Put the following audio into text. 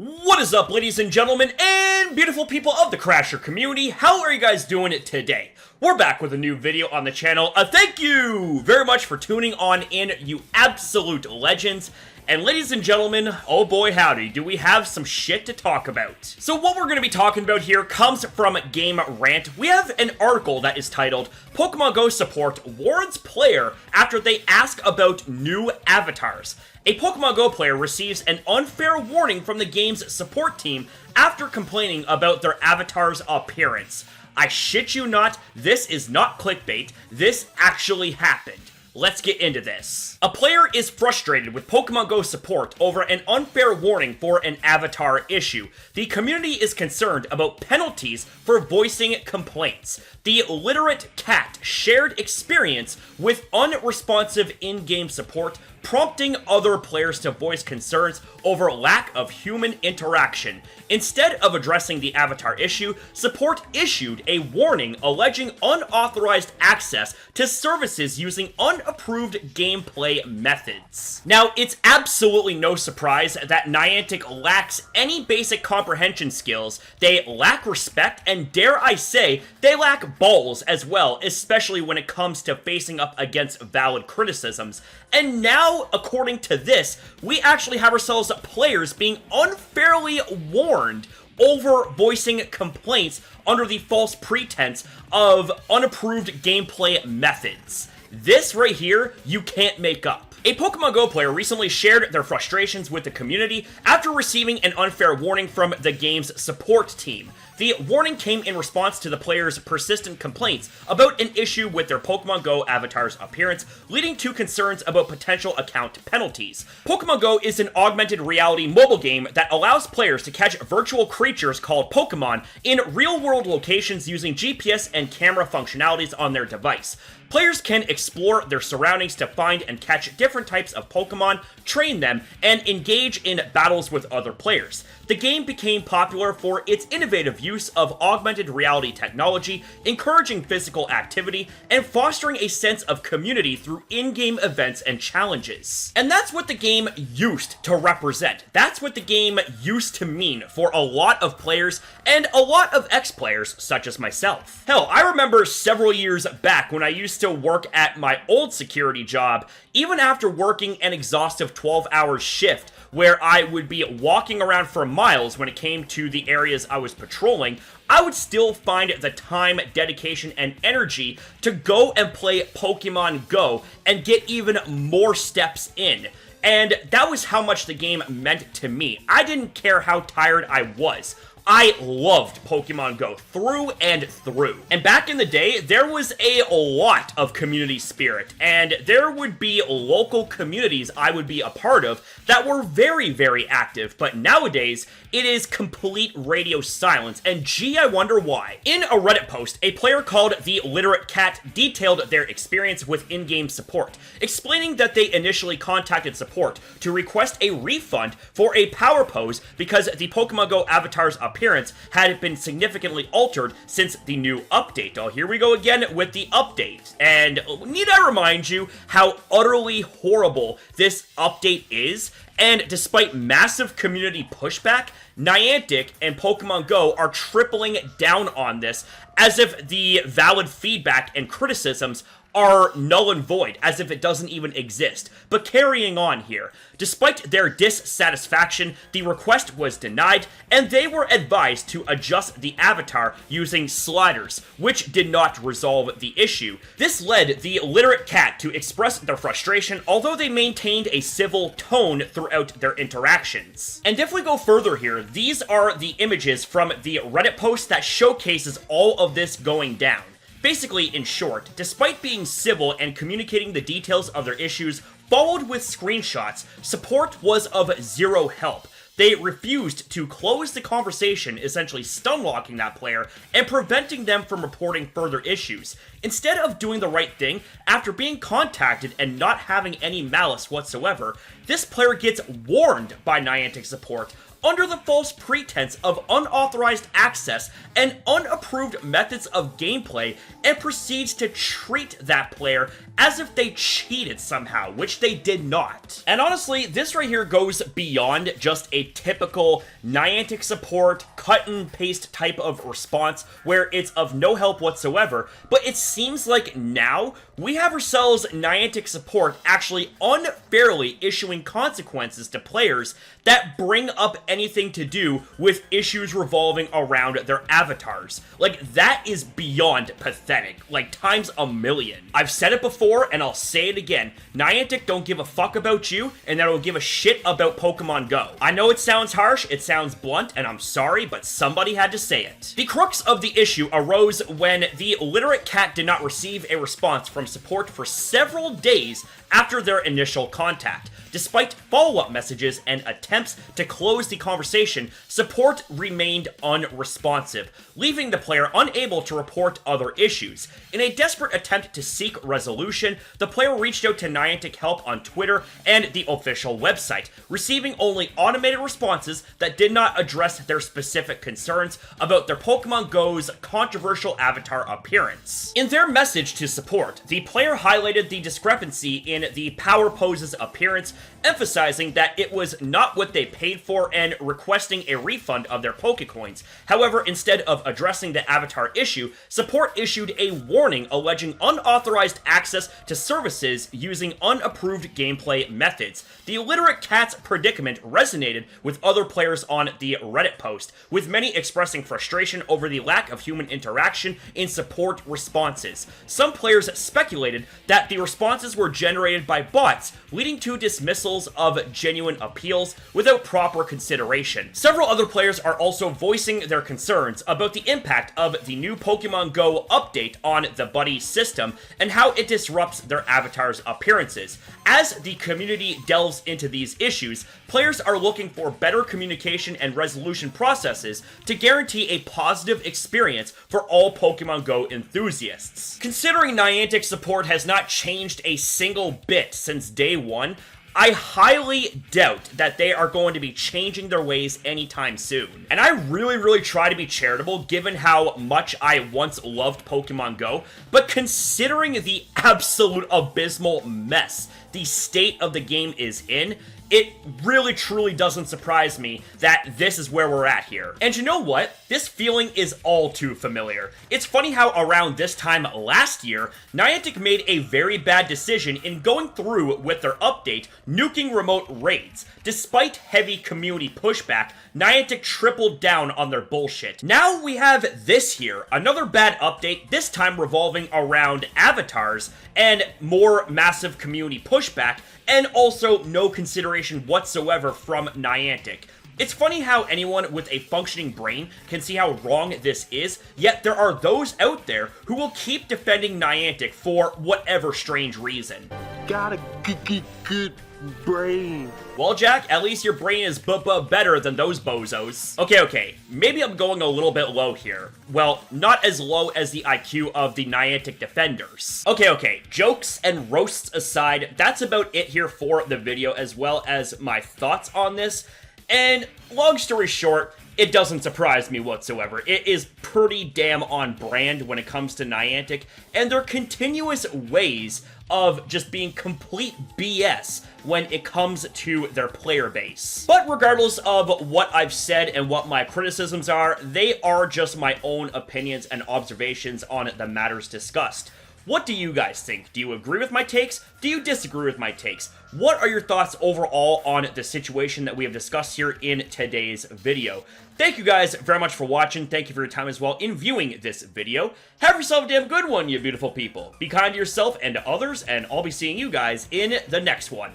What is up, ladies and gentlemen, and beautiful people of the Crasher community? How are you guys doing today? We're back with a new video on the channel. Thank you very much for tuning on in, you absolute legends. And ladies and gentlemen, oh boy howdy, do we have some shit to talk about. So what we're going to be talking about here comes from Game Rant. We have an article that is titled, Pokemon GO support warns player after they ask about new avatars. A Pokemon GO player receives an unfair warning from the game's support team after complaining about their avatar's appearance. I shit you not, this is not clickbait, this actually happened. Let's get into this. A player is frustrated with Pokemon GO support over an unfair warning for an avatar issue. The community is concerned about penalties for voicing complaints. The literate cat shared experience with unresponsive in-game support, prompting other players to voice concerns over lack of human interaction. Instead of addressing the avatar issue, support issued a warning alleging unauthorized access to services using unapproved gameplay methods. Now, it's absolutely no surprise that Niantic lacks any basic comprehension skills, they lack respect, and dare I say, they lack balls as well, especially when it comes to facing up against valid criticisms. And now, according to this, we actually have ourselves players being unfairly warned over voicing complaints under the false pretense of unapproved gameplay methods. This right here, you can't make up. A Pokemon GO player recently shared their frustrations with the community after receiving an unfair warning from the game's support team. The warning came in response to the player's persistent complaints about an issue with their Pokemon GO avatar's appearance, leading to concerns about potential account penalties. Pokemon GO is an augmented reality mobile game that allows players to catch virtual creatures called Pokemon in real-world locations using GPS and camera functionalities on their device. Players can explore their surroundings to find and catch different types of Pokemon, train them, and engage in battles with other players. The game became popular for its innovative use of augmented reality technology, encouraging physical activity, and fostering a sense of community through in-game events and challenges. And that's what the game used to represent. That's what the game used to mean for a lot of players and a lot of ex-players such as myself. Hell, I remember several years back when I used to work at my old security job, even after working an exhaustive 12-hour shift where I would be walking around for miles when it came to the areas I was patrolling, I would still find the time, dedication, and energy to go and play Pokemon GO and get even more steps in. And that was how much the game meant to me. I didn't care how tired I was. I loved Pokemon GO through and through. And back in the day, there was a lot of community spirit, and there would be local communities I would be a part of that were very, very active, but nowadays, it is complete radio silence, and gee, I wonder why. In a Reddit post, a player called the Literate Cat detailed their experience with in-game support, explaining that they initially contacted support to request a refund for a power pose because the Pokemon GO avatar's appearance had been significantly altered since the new update. Oh, here we go again with the update. And need I remind you how utterly horrible this update is? And despite massive community pushback, Niantic and Pokemon GO are tripling down on this as if the valid feedback and criticisms are null and void, as if it doesn't even exist. But carrying on here, despite their dissatisfaction, the request was denied, and they were advised to adjust the avatar using sliders, which did not resolve the issue. This led the Literate Cat to express their frustration, although they maintained a civil tone throughout their interactions. And if we go further here, these are the images from the Reddit post that showcases all of this going down. Basically, in short, despite being civil and communicating the details of their issues, followed with screenshots, support was of zero help. They refused to close the conversation, essentially stunlocking that player and preventing them from reporting further issues. Instead of doing the right thing, after being contacted and not having any malice whatsoever, this player gets warned by Niantic support under the false pretense of unauthorized access and unapproved methods of gameplay, and proceeds to treat that player as if they cheated somehow, which they did not. And honestly, this right here goes beyond just a typical Niantic support, cut and paste type of response where it's of no help whatsoever, but it seems like now we have ourselves Niantic support actually unfairly issuing consequences to players that bring up anything to do with issues revolving around their avatars. Like, that is beyond pathetic, like times a million. I've said it before and I'll say it again, Niantic don't give a fuck about you, and they don't give a shit about Pokemon Go. I know it sounds harsh, it sounds blunt, and I'm sorry, but somebody had to say it. The crux of the issue arose when the literate cat did not receive a response from support for several days after their initial contact. Despite follow-up messages and attempts to close the conversation, support remained unresponsive, leaving the player unable to report other issues. In a desperate attempt to seek resolution, the player reached out to Niantic help on Twitter and the official website, receiving only automated responses that did not address their specific concerns about their Pokemon GO's controversial avatar appearance. In their message to support, the player highlighted the discrepancy in the power pose's appearance, emphasizing that it was not what they paid for and requesting a refund of their Pokecoins. However, instead of addressing the avatar issue, support issued a warning alleging unauthorized access to services using unapproved gameplay methods. The illiterate cat's predicament resonated with other players on the Reddit post, with many expressing frustration over the lack of human interaction in support responses. Some players speculated that the responses were generated by bots, leading to dismissals of genuine appeals without proper consideration. Several other players are also voicing their concerns about the impact of the new Pokemon GO update on the buddy system and how it disrupts their avatars' appearances. As the community delves into these issues, players are looking for better communication and resolution processes to guarantee a positive experience for all Pokemon GO enthusiasts. Considering Niantic support has not changed a single bit since day one, I highly doubt that they are going to be changing their ways anytime soon. And I really try to be charitable given how much I once loved Pokemon Go, but considering the absolute abysmal mess the state of the game is in, it really truly doesn't surprise me that this is where we're at here. And you know what? This feeling is all too familiar. It's funny how around this time last year, Niantic made a very bad decision in going through with their update, nuking remote raids. Despite heavy community pushback, Niantic tripled down on their bullshit. Now we have this here, another bad update, this time revolving around avatars and more massive community pushback, and also no consideration whatsoever from Niantic. It's funny how anyone with a functioning brain can see how wrong this is, yet there are those out there who will keep defending Niantic for whatever strange reason. Got a good brain. Well, Jack, at least your brain is better than those bozos. Okay, maybe I'm going a little bit low here. Well, not as low as the IQ of the Niantic defenders. Okay, jokes and roasts aside, that's about it here for the video, as well as my thoughts on this. And long story short, it doesn't surprise me whatsoever. It is pretty damn on brand when it comes to Niantic and their continuous ways of just being complete BS when it comes to their player base. But regardless of what I've said and what my criticisms are, they are just my own opinions and observations on the matters discussed. What do you guys think? Do you agree with my takes? Do you disagree with my takes? What are your thoughts overall on the situation that we have discussed here in today's video? Thank you guys very much for watching. Thank you for your time as well in viewing this video. Have yourself a damn good one, you beautiful people. Be kind to yourself and to others, and I'll be seeing you guys in the next one.